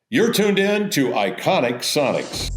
You're tuned in to Iconic Sonics.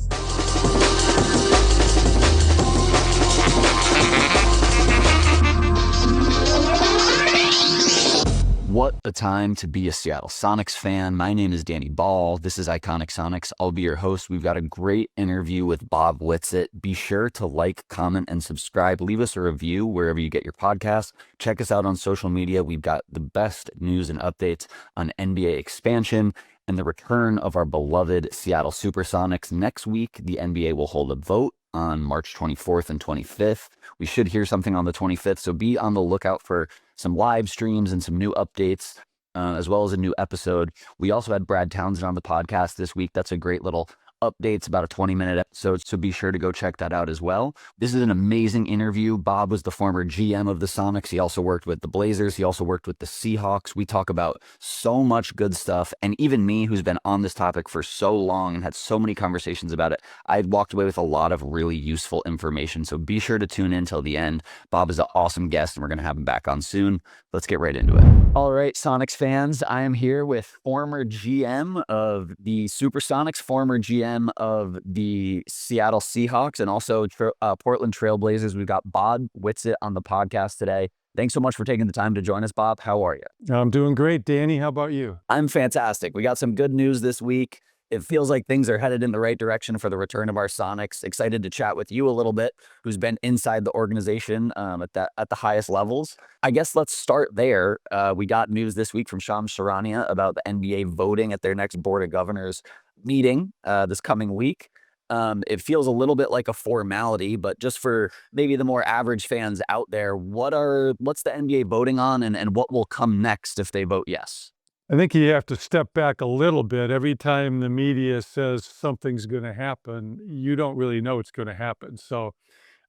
What a time to be a Seattle Sonics fan. My name is Danny Ball. This is Iconic Sonics. I'll be your host. We've got a great interview with Bob Whitsitt. Be sure to like, comment, and subscribe. Leave us a review wherever you get your podcasts. Check us out on social media. We've got the best news and updates on NBA expansion and the return of our beloved Seattle Supersonics. Next week, the NBA will hold a vote on March 24th and 25th. We should hear something on the 25th, so be on the lookout for some live streams and some new updates, as well as a new episode. We also had Brad Townsend on the podcast this week. That's a great little update. It's about a 20-minute episode, so be sure to go check that out as well. This is an amazing interview. Bob was the former GM of the Sonics. He also worked with the Blazers. He also worked with the Seahawks. We talk about so much good stuff, and even me, who's been on this topic for so long and had so many conversations about it, I walked away with a lot of really useful information, so be sure to tune in till the end. Bob is an awesome guest, and we're going to have him back on soon. Let's get right into it. All right, Sonics fans, I am here with former GM of the Supersonics, former GM of the Seattle Seahawks, and also Portland Trailblazers. We've got Bob Whitsitt on the podcast today. Thanks so much for taking the time to join us, Bob. How are you? I'm doing great, Danny. How about you? I'm fantastic. We got some good news this week. It feels like things are headed in the right direction for the return of our Sonics. Excited to chat with you a little bit, who's been inside the organization at the highest levels. I guess let's start there. We got news this week from Shams Charania about the NBA voting at their next Board of Governors meeting this coming week. It feels a little bit like a formality, but just for maybe the more average fans out there, what's the NBA voting on, and what will come next if they vote yes? I think you have to step back a little bit. Every time the media says something's going to happen, you don't really know it's going to happen. So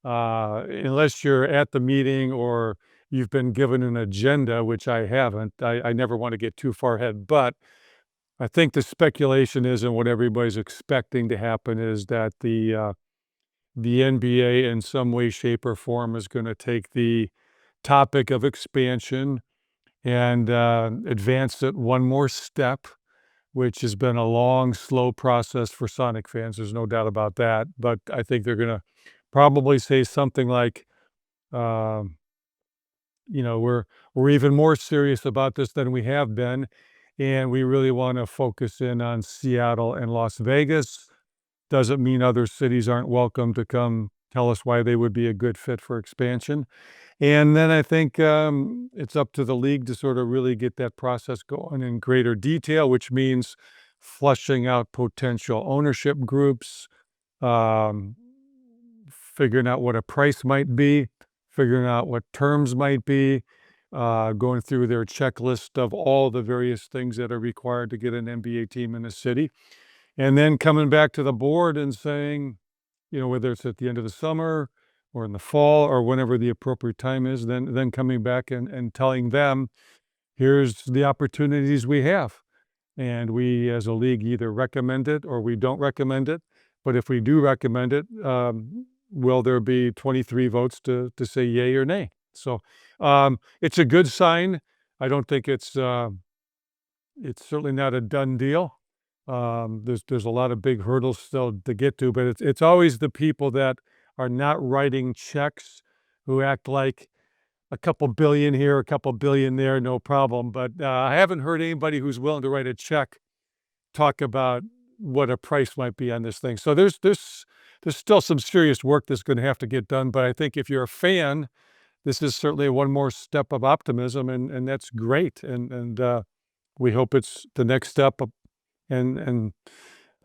unless you're at the meeting or you've been given an agenda, which I haven't, I never want to get too far ahead. But I think the speculation is, and what everybody's expecting to happen is that the NBA in some way, shape, or form is going to take the topic of expansion and advance it one more step, which has been a long, slow process for Sonic fans. There's no doubt about that. But I think they're going to probably say something like, we're even more serious about this than we have been, and we really want to focus in on Seattle and Las Vegas. Doesn't mean other cities aren't welcome to come tell us why they would be a good fit for expansion. And then I think it's up to the league to sort of really get that process going in greater detail, which means flushing out potential ownership groups, figuring out what a price might be, figuring out what terms might be, going through their checklist of all the various things that are required to get an NBA team in a city, and then coming back to the board and saying, whether it's at the end of the summer or in the fall or whenever the appropriate time is, then coming back and telling them, here's the opportunities we have. And we as a league either recommend it or we don't recommend it. But if we do recommend it, will there be 23 votes to say yay or nay? So it's a good sign. I don't think it's certainly not a done deal. There's a lot of big hurdles still to get to, but it's always the people that are not writing checks who act like a couple billion here, a couple billion there, no problem. But I haven't heard anybody who's willing to write a check talk about what a price might be on this thing. So there's still some serious work that's going to have to get done. But I think if you're a fan, this is certainly one more step of optimism, and that's great. And we hope it's the next step, and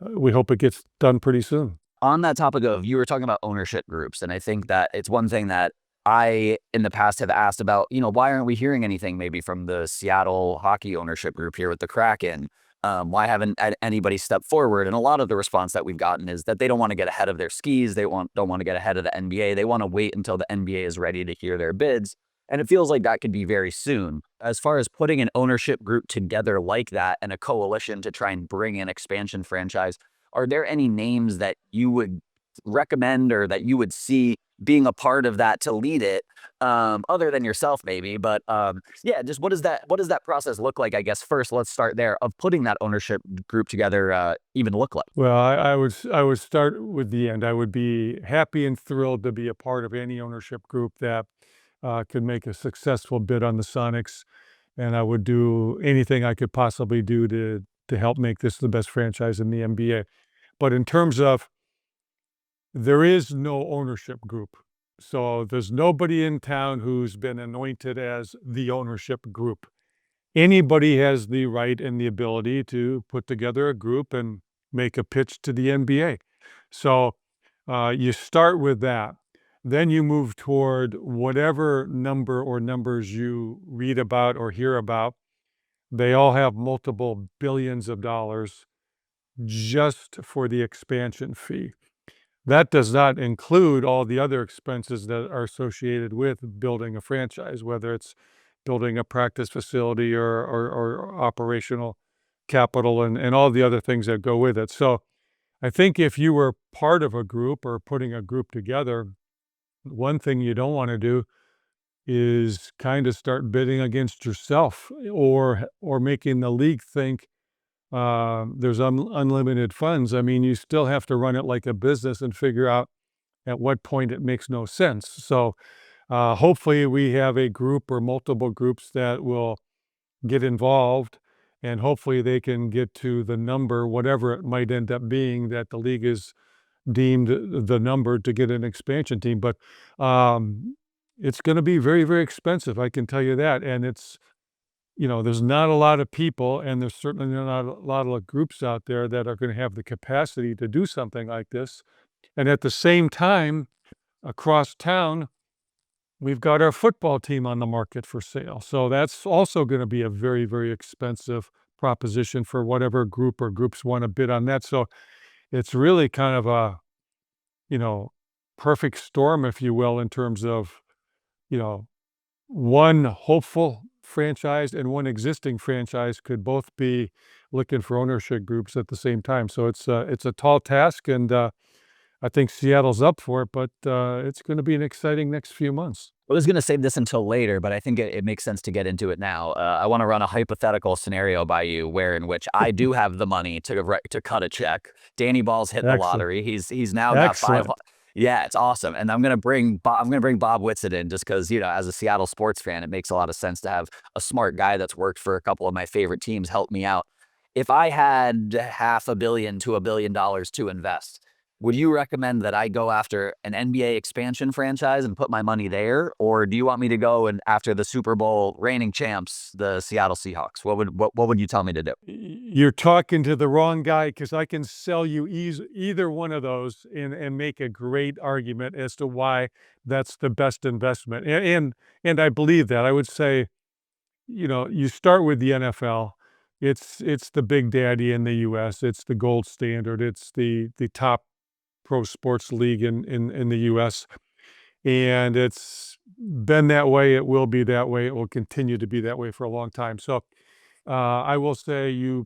we hope it gets done pretty soon. On that topic of, you were talking about ownership groups, and I think that it's one thing that I, in the past, have asked about, why aren't we hearing anything maybe from the Seattle hockey ownership group here with the Kraken? Why haven't anybody stepped forward? And a lot of the response that we've gotten is that they don't want to get ahead of their skis. They don't want to get ahead of the NBA. They want to wait until the NBA is ready to hear their bids. And it feels like that could be very soon. As far as putting an ownership group together like that and a coalition to try and bring in expansion franchise, are there any names that you would recommend or that you would see being a part of that to lead it, other than yourself maybe. But yeah, just what does that process look like? I guess first let's start there of putting that ownership group together even look like. Well, I would start with the end. I would be happy and thrilled to be a part of any ownership group that could make a successful bid on the Sonics, and I would do anything I could possibly do to help make this the best franchise in the NBA. But in terms of, there is no ownership group. So there's nobody in town who's been anointed as the ownership group. Anybody has the right and the ability to put together a group and make a pitch to the NBA. So you start with that. Then you move toward whatever number or numbers you read about or hear about. They all have multiple billions of dollars just for the expansion fee. That does not include all the other expenses that are associated with building a franchise, whether it's building a practice facility or operational capital and all the other things that go with it. So I think if you were part of a group or putting a group together, one thing you don't want to do is kind of start bidding against yourself or making the league think there's unlimited funds. I mean, you still have to run it like a business and figure out at what point it makes no sense. So hopefully we have a group or multiple groups that will get involved, and hopefully they can get to the number, whatever it might end up being, that the league is deemed the number to get an expansion team. But it's going to be very, very expensive. I can tell you that. And there's not a lot of people, and there's certainly not a lot of groups out there that are going to have the capacity to do something like this. And at the same time, across town, we've got our football team on the market for sale. So that's also going to be a very, very expensive proposition for whatever group or groups want to bid on that. So it's really kind of a, perfect storm, if you will, in terms of, one hopeful franchise and one existing franchise could both be looking for ownership groups at the same time. So it's a tall task, and I think Seattle's up for it, but it's going to be an exciting next few months. I was going to save this until later, but I think it makes sense to get into it now. I want to run a hypothetical scenario by you, where in which I do have the money to cut a check. Danny Ball's hit the Excellent. lottery. He's now got Excellent. Yeah, it's awesome, and I'm gonna bring Bob Whitsitt in just because as a Seattle sports fan, it makes a lot of sense to have a smart guy that's worked for a couple of my favorite teams help me out. If I had $500 million to $1 billion to invest, would you recommend that I go after an NBA expansion franchise and put my money there? Or do you want me to go and after the Super Bowl reigning champs, the Seattle Seahawks? What would you tell me to do? You're talking to the wrong guy, because I can sell you either one of those and make a great argument as to why that's the best investment. And I believe that. I would say, you start with the NFL. It's the big daddy in the US. It's the gold standard. It's the top pro sports league in the US. And it's been that way. It will be that way. It will continue to be that way for a long time. So I will say I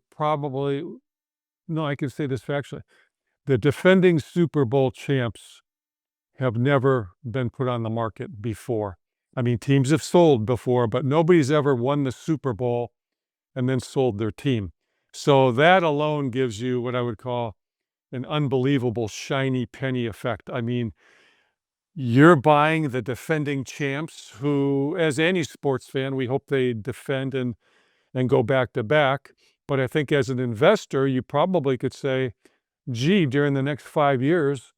can say this factually. The defending Super Bowl champs have never been put on the market before. I mean, teams have sold before, but nobody's ever won the Super Bowl and then sold their team. So that alone gives you what I would call an unbelievable shiny penny effect. I mean, you're buying the defending champs who, as any sports fan, we hope they defend and go back to back. But I think as an investor, you probably could say, gee, during the next 5 years,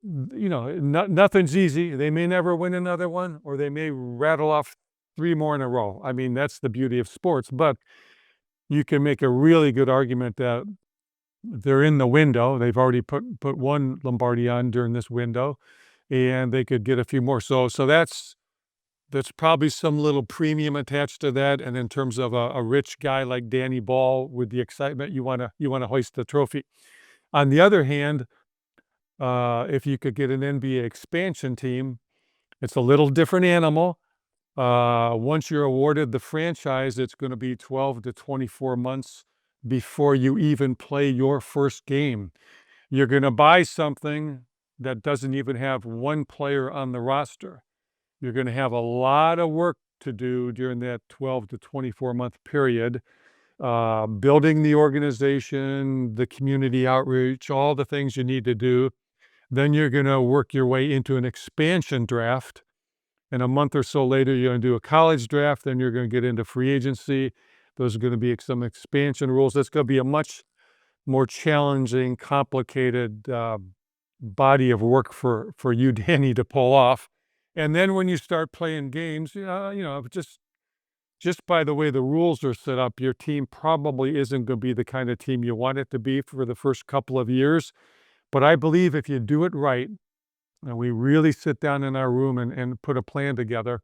nothing's easy. They may never win another one, or they may rattle off 3 more in a row. I mean, that's the beauty of sports. But you can make a really good argument that they're in the window. They've already put one Lombardi on during this window, and they could get a few more. So that's probably some little premium attached to that. And in terms of a rich guy like Danny Ball, with the excitement, you want to hoist the trophy. On the other hand, if you could get an NBA expansion team, it's a little different animal. Once you're awarded the franchise, it's going to be 12 to 24 months before you even play your first game. You're going to buy something that doesn't even have one player on the roster. You're going to have a lot of work to do during that 12 to 24-month period, building the organization, the community outreach, all the things you need to do. Then you're going to work your way into an expansion draft. And a month or so later, you're going to do a college draft. Then you're going to get into free agency. Those are going to be some expansion rules. That's going to be a much more challenging, complicated body of work for you, Danny, to pull off. And then when you start playing games, just by the way the rules are set up, your team probably isn't going to be the kind of team you want it to be for the first couple of years. But I believe if you do it right, and we really sit down in our room and put a plan together,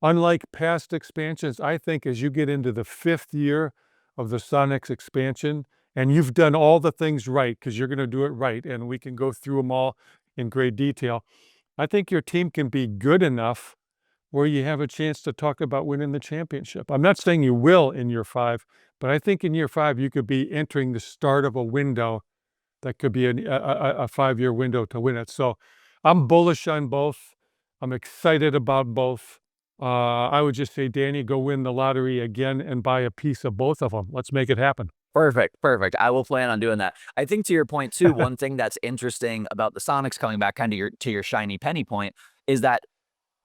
unlike past expansions, I think as you get into the 5th year of the Sonics expansion, and you've done all the things right, because you're going to do it right, and we can go through them all in great detail, I think your team can be good enough where you have a chance to talk about winning the championship. I'm not saying you will in year 5, but I think in year 5, you could be entering the start of a window that could be a 5-year window to win it. So I'm bullish on both. I'm excited about both. I would just say, Danny, go win the lottery again and buy a piece of both of them. Let's make it happen. Perfect. I will plan on doing that. I think to your point too, one thing that's interesting about the Sonics coming back kind of to your shiny penny point is that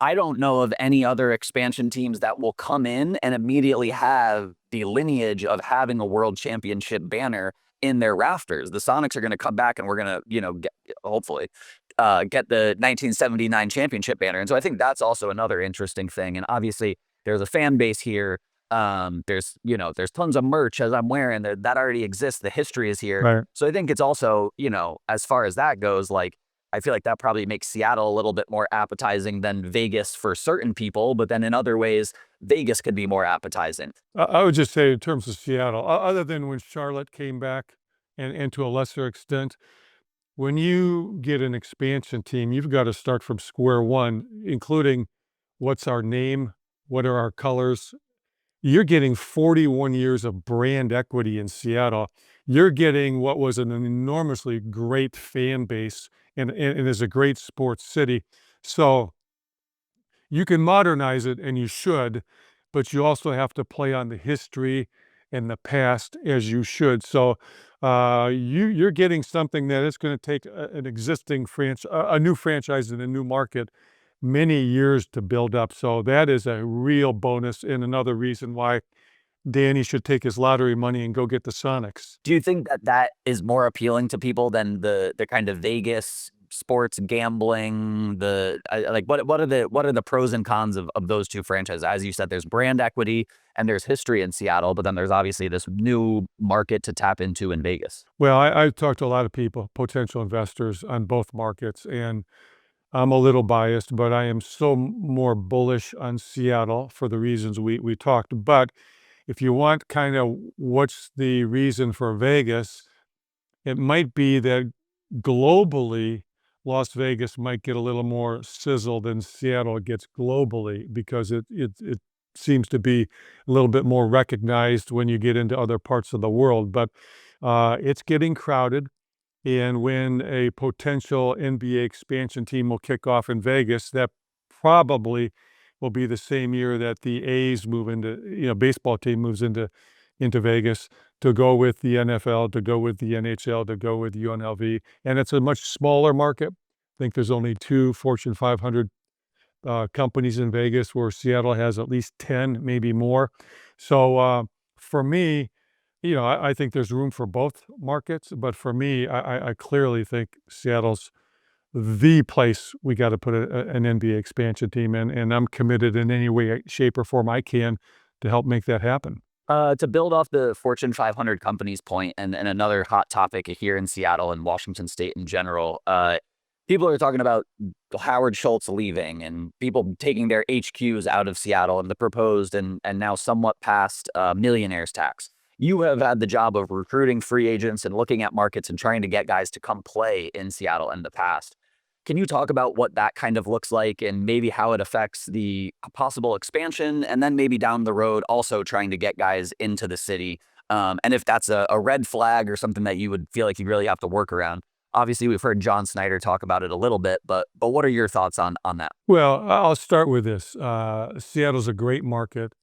I don't know of any other expansion teams that will come in and immediately have the lineage of having a world championship banner in their rafters. The Sonics are going to come back and we're going to, hopefully, get the 1979 championship banner. And so I think that's also another interesting thing. And obviously there's a fan base here. There's tons of merch as I'm wearing that already exists. The history is here. Right. So I think it's also, as far as that goes, like, I feel like that probably makes Seattle a little bit more appetizing than Vegas for certain people, but then in other ways, Vegas could be more appetizing. I would just say in terms of Seattle, other than when Charlotte came back and to a lesser extent, when you get an expansion team, you've got to start from square one, including what's our name, what are our colors. You're getting 41 years of brand equity in Seattle. You're getting what was an enormously great fan base and is a great sports city. So you can modernize it, and you should, but you also have to play on the history and the past as you should. So you're getting something that is going to take an existing a new franchise in a new market many years to build up. So that is a real bonus and another reason why Danny should take his lottery money and go get the Sonics. Do you think that is more appealing to people than the kind of Vegas sports gambling? What are the pros and cons of those two franchises? As you said, there's brand equity and there's history in Seattle, but then there's obviously this new market to tap into in Vegas. Well, I've talked to a lot of people, potential investors on both markets, and I'm a little biased, but I am so more bullish on Seattle for the reasons we talked. But if you want kind of what's the reason for Vegas, it might be that globally, Las Vegas might get a little more sizzle than Seattle gets globally, because it seems to be a little bit more recognized when you get into other parts of the world. But it's getting crowded. And when a potential NBA expansion team will kick off in Vegas, that probably will be the same year that the A's move into, baseball team moves into Vegas to go with the NFL, to go with the NHL, to go with UNLV. And it's a much smaller market. I think there's only 2 Fortune 500 companies in Vegas, where Seattle has at least 10, maybe more. So for me, I think there's room for both markets, but for me, I clearly think Seattle's the place we got to put an NBA expansion team in, and I'm committed in any way, shape, or form I can to help make that happen. To build off the Fortune 500 companies point, and another hot topic here in Seattle and Washington State in general, people are talking about Howard Schultz leaving and people taking their HQs out of Seattle and the proposed and now somewhat past millionaires tax. You have had the job of recruiting free agents and looking at markets and trying to get guys to come play in Seattle in the past. Can you talk about what that kind of looks like and maybe how it affects the possible expansion, and then maybe down the road also trying to get guys into the city? And if that's a red flag or something that you would feel like you really have to work around? Obviously, we've heard John Snyder talk about it a little bit, but what are your thoughts on that? Well, I'll start with this. Seattle's a great market.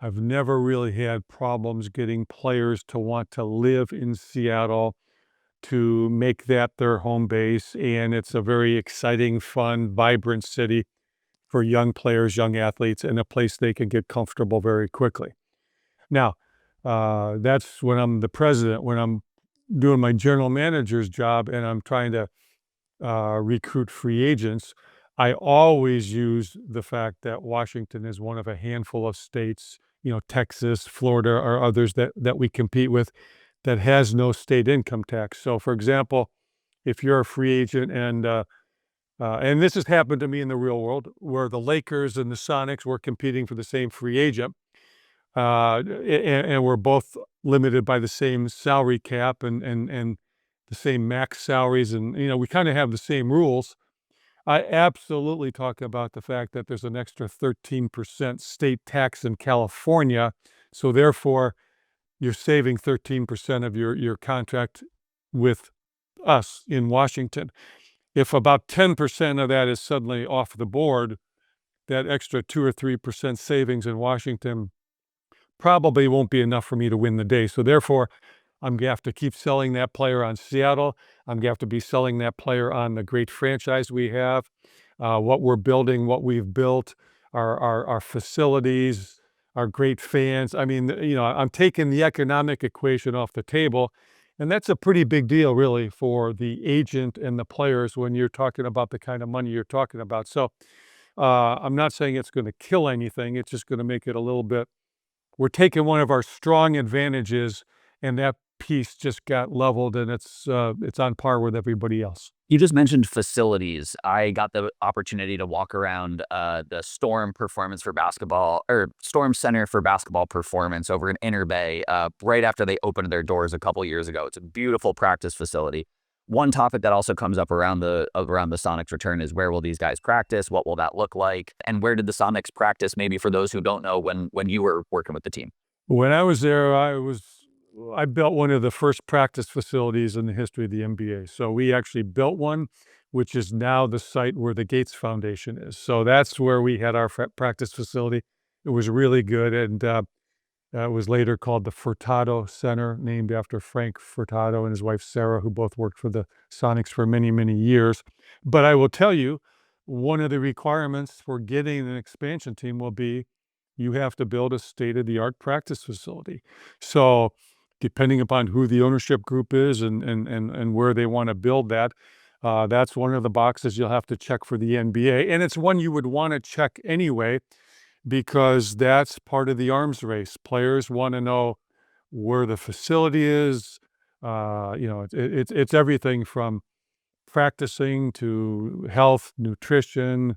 I've never really had problems getting players to want to live in Seattle, to make that their home base. And it's a very exciting, fun, vibrant city for young players, young athletes, and a place they can get comfortable very quickly. Now, that's when I'm the president. When I'm doing my general manager's job and I'm trying to recruit free agents, I always use the fact that Washington is one of a handful of states, Texas, Florida, or others that we compete with, that has no state income tax. So, for example, if you're a free agent and this has happened to me in the real world, where the Lakers and the Sonics were competing for the same free agent, and we're both limited by the same salary cap and the same max salaries, and we kind of have the same rules. I absolutely talk about the fact that there's an extra 13% state tax in California, so therefore you're saving 13% of your contract with us in Washington. If about 10% of that is suddenly off the board, that extra 2 or 3% savings in Washington probably won't be enough for me to win the day. So therefore, I'm going to have to keep selling that player on Seattle. I'm going to have to be selling that player on the great franchise we have, what we're building, what we've built, our facilities, our great fans. I mean, I'm taking the economic equation off the table. And that's a pretty big deal, really, for the agent and the players when you're talking about the kind of money you're talking about. So I'm not saying it's going to kill anything. It's just going to make it a little bit. We're taking one of our strong advantages, and that piece just got leveled, and it's on par with everybody else. You just mentioned facilities. I got the opportunity to walk around the Storm Performance for Basketball, or Storm Center for Basketball Performance over in Inner Bay right after they opened their doors a couple years ago. It's a beautiful practice facility. One topic that also comes up around the Sonics return is, where will these guys practice? What will that look like? And where did the Sonics practice, maybe for those who don't know, when you were working with the team? When I was there, I built one of the first practice facilities in the history of the NBA. So we actually built one, which is now the site where the Gates Foundation is. So that's where we had our practice facility. It was really good, and it was later called the Furtado Center, named after Frank Furtado and his wife Sarah, who both worked for the Sonics for many, many years. But I will tell you, one of the requirements for getting an expansion team will be you have to build a state-of-the-art practice facility. So depending upon who the ownership group is and where they want to build that, that's one of the boxes you'll have to check for the NBA. And it's one you would want to check anyway, because that's part of the arms race. Players want to know where the facility is. It's everything from practicing to health, nutrition,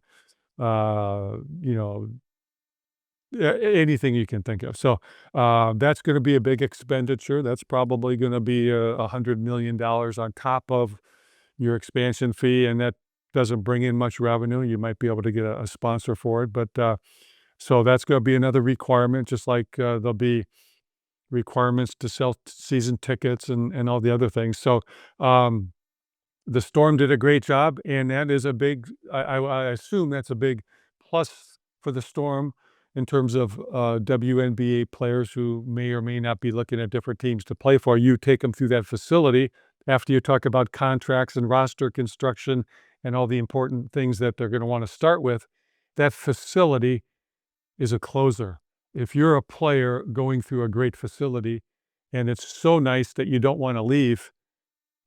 anything you can think of. So that's going to be a big expenditure. That's probably going to be $100 million on top of your expansion fee, and that doesn't bring in much revenue. You might be able to get a sponsor for it, but so that's going to be another requirement, just like there'll be requirements to sell season tickets and all the other things. So the Storm did a great job, and that is a big, I assume that's a big plus for the Storm in terms of WNBA players who may or may not be looking at different teams to play for. You take them through that facility after you talk about contracts and roster construction and all the important things that they're going to want to start with. That facility is a closer. If you're a player going through a great facility and it's so nice that you don't want to leave,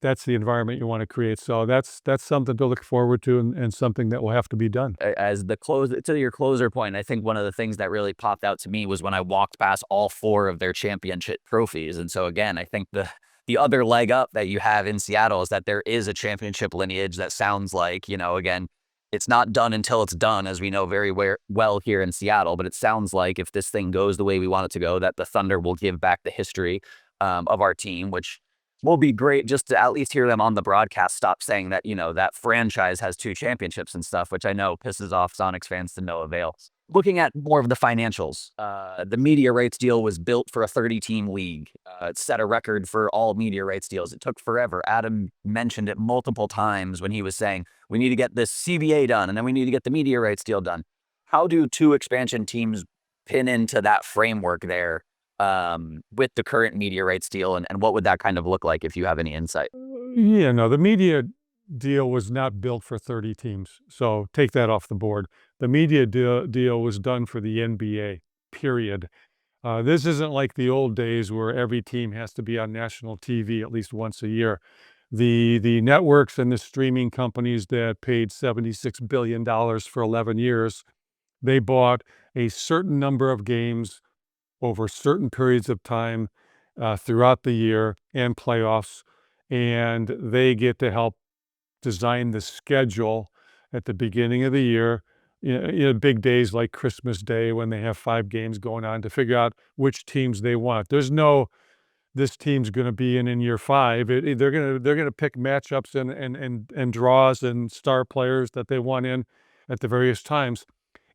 that's the environment you want to create. So that's something to look forward to, and something that will have to be done. As to your closer point, I think one of the things that really popped out to me was when I walked past all 4 of their championship trophies. And so again, I think the other leg up that you have in Seattle is that there is a championship lineage that sounds like, again, it's not done until it's done, as we know very well here in Seattle. But it sounds like if this thing goes the way we want it to go, that the Thunder will give back the history of our team, which will be great, just to at least hear them on the broadcast stop saying that, that franchise has 2 championships and stuff, which I know pisses off Sonics fans to no avail. Looking at more of the financials, the media rights deal was built for a 30-team league. It set a record for all media rights deals. It took forever. Adam mentioned it multiple times when he was saying, we need to get this CBA done, and then we need to get the media rights deal done. How do two expansion teams pin into that framework there with the current media rights deal, and what would that kind of look like if you have any insight? Yeah, no, the media deal was not built for 30 teams. So take that off the board. The media deal was done for the NBA, period. This isn't like the old days where every team has to be on national TV at least once a year. The networks and the streaming companies that paid $76 billion for 11 years, they bought a certain number of games over certain periods of time throughout the year and playoffs, and they get to help design the schedule at the beginning of the year. Big days like Christmas Day when they have 5 games going on to figure out which teams they want. There's no this team's going to be in year 5. They're gonna pick matchups and draws and star players that they want in at the various times.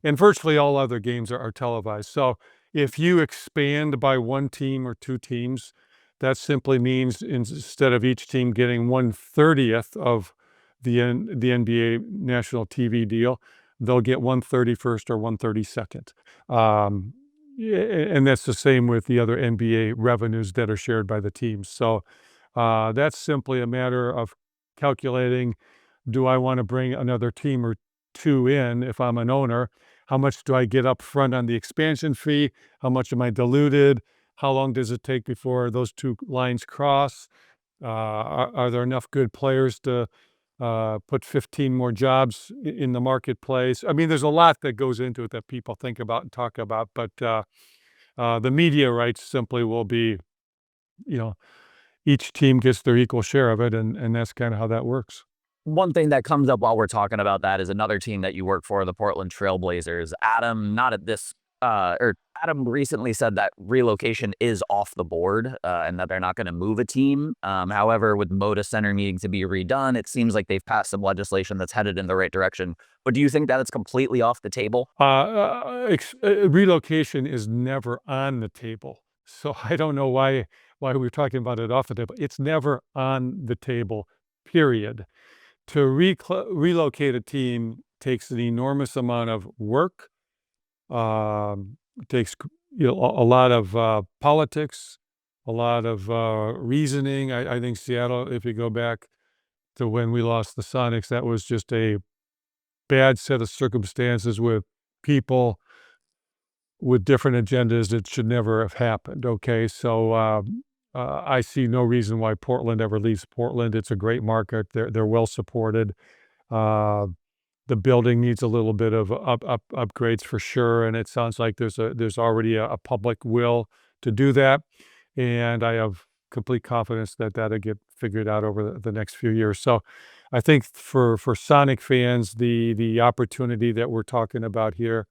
And virtually all other games are televised. So if you expand by 1 team or 2 teams, that simply means instead of each team getting 1/30th of the NBA national TV deal, they'll get 1/31st or 1/32nd. Yeah, and that's the same with the other NBA revenues that are shared by the teams. So that's simply a matter of calculating, do I want to bring another team or 2 in if I'm an owner? How much do I get up front on the expansion fee? How much am I diluted? How long does it take before those 2 lines cross? Are there enough good players to put 15 more jobs in the marketplace? I mean, there's a lot that goes into it that people think about and talk about, but the media rights simply will be, you know, each team gets their equal share of it, and that's kind of how that works. One thing that comes up while we're talking about that is another team that you work for, the Portland Trail Blazers. Adam, not at this, or Adam recently said that relocation is off the board and that they're not going to move a team. However, with Moda Center needing to be redone, it seems like they've passed some legislation that's headed in the right direction. But do you think that it's completely off the table? Relocation is never on the table, so I don't know why we're talking about it off the table. It's never on the table, period. To relocate a team takes an enormous amount of work. It takes a lot of politics, a lot of reasoning. I think Seattle, if you go back to when we lost the Sonics, that was just a bad set of circumstances with people with different agendas that should never have happened. Okay, so I see no reason why Portland ever leaves Portland. It's a great market. They're well supported. Uh, the building needs a little bit of upgrades for sure, and it sounds like there's already a public will to do that, and I have complete confidence that that'll get figured out over the next few years. So, I think for Sonic fans, the opportunity that we're talking about here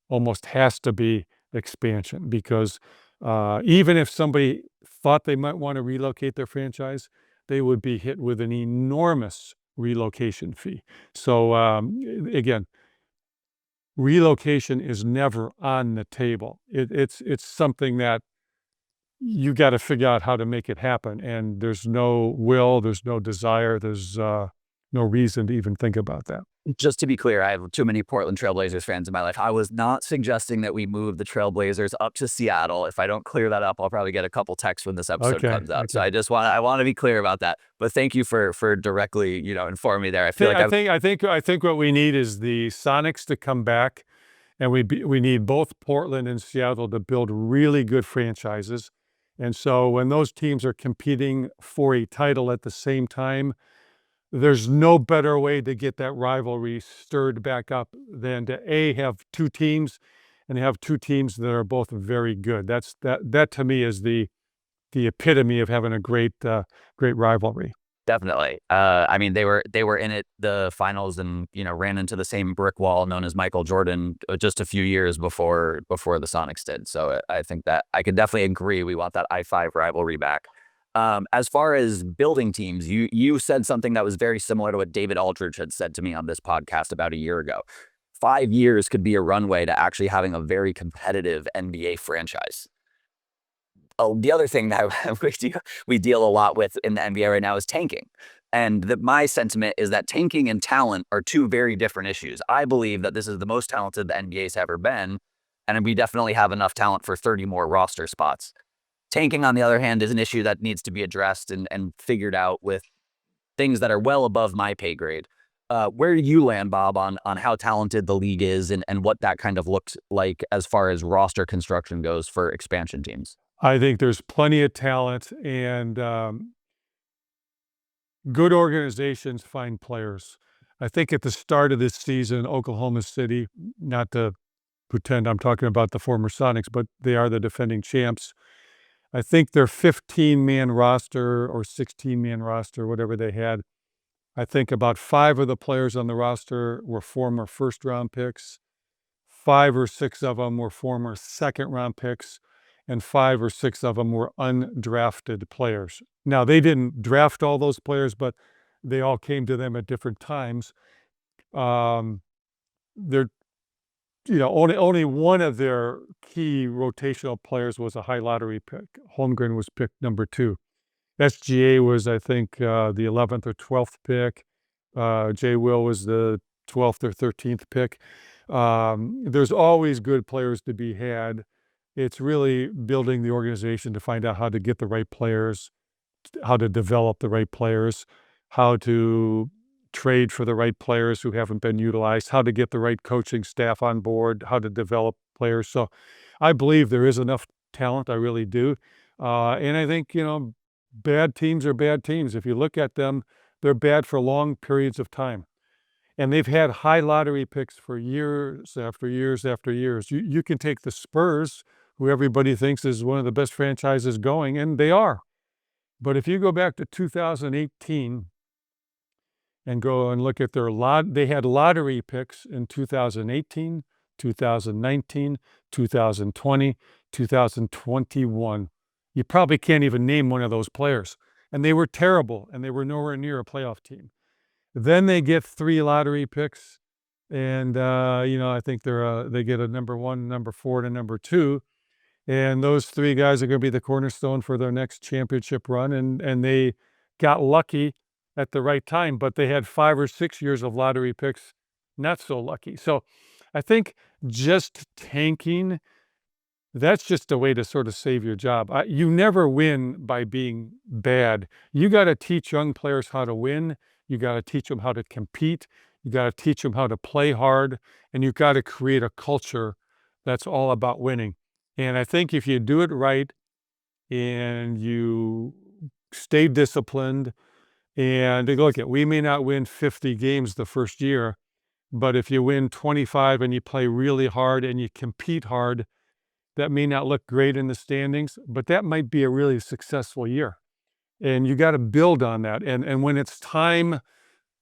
almost has to be expansion because even if somebody thought they might want to relocate their franchise, they would be hit with an enormous relocation fee. So again, relocation is never on the table. It's something that you got to figure out how to make it happen, and there's no will, there's no desire, there's no reason to even think about that. Just to be clear, I have too many Portland Trailblazers fans in my life. I was not suggesting that we move the Trailblazers up to Seattle. If I don't clear that up, I'll probably get a couple texts when this episode Okay, comes out. So okay. I want to be clear about that. But thank you for directly, informing me there. I feel like I think what we need is the Sonics to come back, and we need both Portland and Seattle to build really good franchises. And so when those teams are competing for a title at the same time, there's no better way to get that rivalry stirred back up than to have 2 teams and have 2 teams that are both very good. That to me is the epitome of having a great rivalry. definitely. I mean, they were in it the finals and ran into the same brick wall known as Michael Jordan just a few years before the Sonics did. So I think that I could definitely agree. We want that I-5 rivalry back. As far as building teams, you said something that was very similar to what David Aldridge had said to me on this podcast about a year ago. 5 years could be a runway to actually having a very competitive NBA franchise. Oh, the other thing that we deal a lot with in the NBA right now is tanking. And my sentiment is that tanking and talent are two very different issues. I believe that this is the most talented the NBA's ever been, and we definitely have enough talent for 30 more roster spots. Tanking, on the other hand, is an issue that needs to be addressed and figured out with things that are well above my pay grade. Where do you land, Bob, on how talented the league is and what that kind of looks like as far as roster construction goes for expansion teams? I think there's plenty of talent, and good organizations find players. I think at the start of this season, Oklahoma City, not to pretend I'm talking about the former Sonics, but they are the defending champs. I think their 15-man roster or 16-man roster, whatever they had, I think about 5 of the players on the roster were former first-round picks. 5 or 6 of them were former second-round picks, and 5 or 6 of them were undrafted players. Now, they didn't draft all those players, but they all came to them at different times. They're, only one of their key rotational players was a high lottery pick. Holmgren was picked number 2. SGA was, I think, the 11th or 12th pick. Jay Will was the 12th or 13th pick. There's always good players to be had. It's really building the organization to find out how to get the right players, how to develop the right players, how to trade for the right players who haven't been utilized, how to get the right coaching staff on board, how to develop players. So I believe there is enough talent. I really do. And I think, bad teams are bad teams. If you look at them, they're bad for long periods of time. And they've had high lottery picks for years after years after years. You can take the Spurs, who everybody thinks is one of the best franchises going, and they are. But if you go back to 2018 and go and look at they had lottery picks in 2018, 2019, 2020, 2021. You probably can't even name one of those players. And they were terrible, and they were nowhere near a playoff team. Then they get 3 lottery picks, and I think they get a number 1, number 4, and a number 2, and those 3 guys are going to be the cornerstone for their next championship run. And they got lucky at the right time, but they had 5 or 6 years of lottery picks, not so lucky. So I think just tanking, that's just a way to sort of save your job. You never win by being bad. You got to teach young players how to win. You got to teach them how to compete. You got to teach them how to play hard. And you got to create a culture that's all about winning. And I think if you do it right and you stay disciplined, and look, we may not win 50 games the first year, but if you win 25 and you play really hard and you compete hard, that may not look great in the standings, but that might be a really successful year. And you got to build on that. And when it's time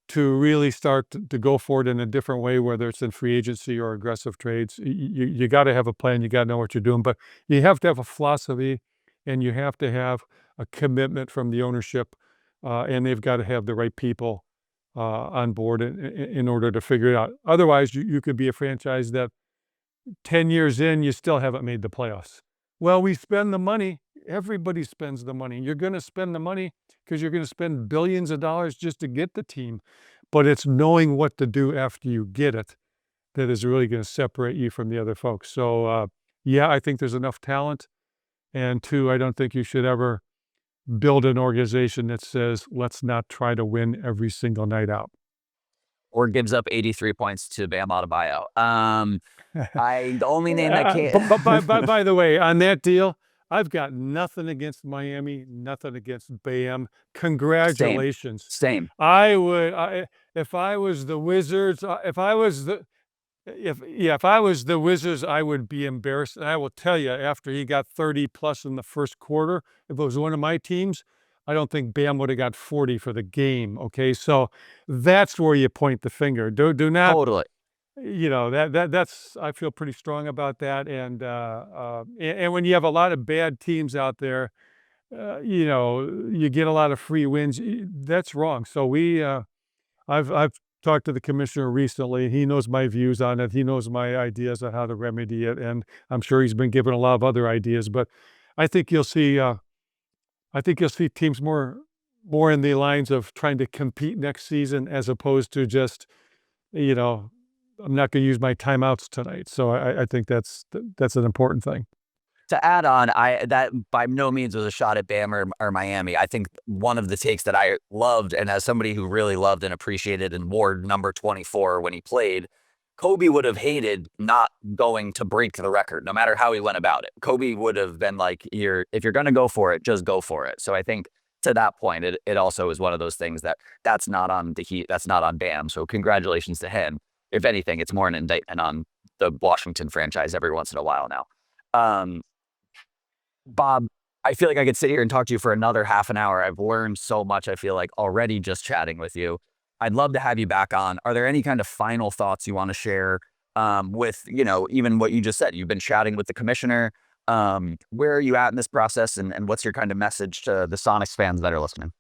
to really start to go for it in a different way, whether it's in free agency or aggressive trades, you got to have a plan. You got to know what you're doing, but you have to have a philosophy, and you have to have a commitment from the ownership, and they've got to have the right people on board in order to figure it out. Otherwise, you could be a franchise that 10 years in, you still haven't made the playoffs. Well, we spend the money. Everybody spends the money. You're going to spend the money because you're going to spend billions of dollars just to get the team. But it's knowing what to do after you get it that is really going to separate you from the other folks. So, yeah, I think there's enough talent. And 2, I don't think you should ever build an organization that says, let's not try to win every single night out. Or gives up 83 points to Bam Adebayo. The only name that can't. But by the way, on that deal, I've got nothing against Miami, nothing against Bam. Congratulations. Same. If I was the Wizards, if I was the Wizards, I would be embarrassed. And I will tell you, after he got 30 plus in the first quarter, if it was one of my teams, I don't think Bam would have got 40 for the game. Okay, so that's where you point the finger. Do not Totally. That's I feel pretty strong about that. And when you have a lot of bad teams out there, you get a lot of free wins. That's wrong. So I've talked to the commissioner recently. He knows my views on it. He knows my ideas on how to remedy it, and I'm sure he's been given a lot of other ideas. But I think you'll see. I think you'll see teams more in the lines of trying to compete next season as opposed to just, you know, I'm not going to use my timeouts tonight. So I think that's an important thing. To add on, that by no means was a shot at Bam or Miami. I think one of the takes that I loved, and as somebody who really loved and appreciated and wore number 24 when he played, Kobe would have hated not going to break the record, no matter how he went about it. Kobe would have been like, if you're going to go for it, just go for it. So I think to that point, it also is one of those things that's not on the Heat, that's not on Bam. So congratulations to him. If anything, it's more an indictment on the Washington franchise every once in a while now. Bob, I feel like I could sit here and talk to you for another half an hour. I've learned so much, I feel like, already just chatting with you. I'd love to have you back on. Are there any kind of final thoughts you want to share with, even what you just said? You've been chatting with the commissioner. Where are you at in this process, and what's your kind of message to the Sonics fans that are listening?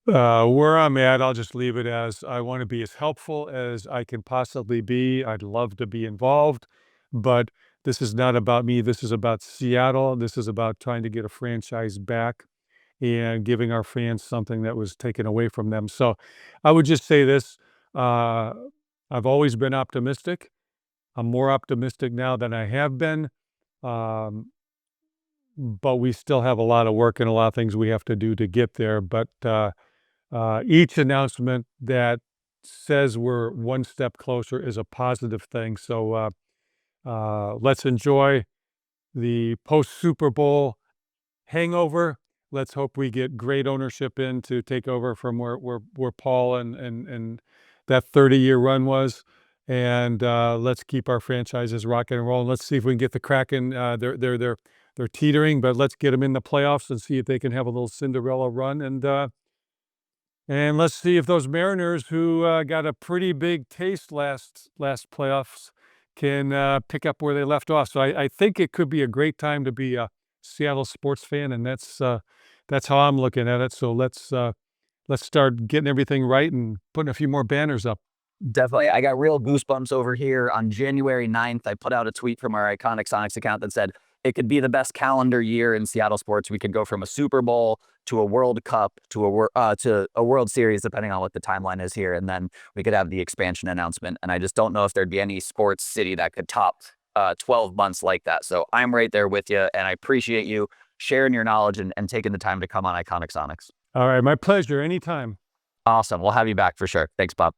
Where I'm at, I'll just leave it as I want to be as helpful as I can possibly be. I'd love to be involved, but this is not about me. This is about Seattle. This is about trying to get a franchise back and giving our fans something that was taken away from them. So I would just say this. I've always been optimistic. I'm more optimistic now than I have been. Um, but we still have a lot of work and a lot of things we have to do to get there. But each announcement that says we're one step closer is a positive thing. So let's enjoy the post-Super Bowl hangover. Let's hope we get great ownership in to take over from where Paul and that 30-year run was. And let's keep our franchises rocking and rolling. Let's see if we can get the Kraken. They're teetering, but let's get them in the playoffs and see if they can have a little Cinderella run. And let's see if those Mariners, who got a pretty big taste last playoffs, can pick up where they left off. So I think it could be a great time to be a Seattle sports fan, and that's how I'm looking at it. So let's start getting everything right and putting a few more banners up. Definitely. I got real goosebumps over here. On January 9th, I put out a tweet from our Iconic Sonics account that said, it could be the best calendar year in Seattle sports. We could go from a Super Bowl to a World Cup to a World Series, depending on what the timeline is here. And then we could have the expansion announcement. And I just don't know if there'd be any sports city that could top 12 months like that. So I'm right there with you. And I appreciate you sharing your knowledge and taking the time to come on Iconic Sonics. All right. My pleasure. Anytime. Awesome. We'll have you back for sure. Thanks, Bob.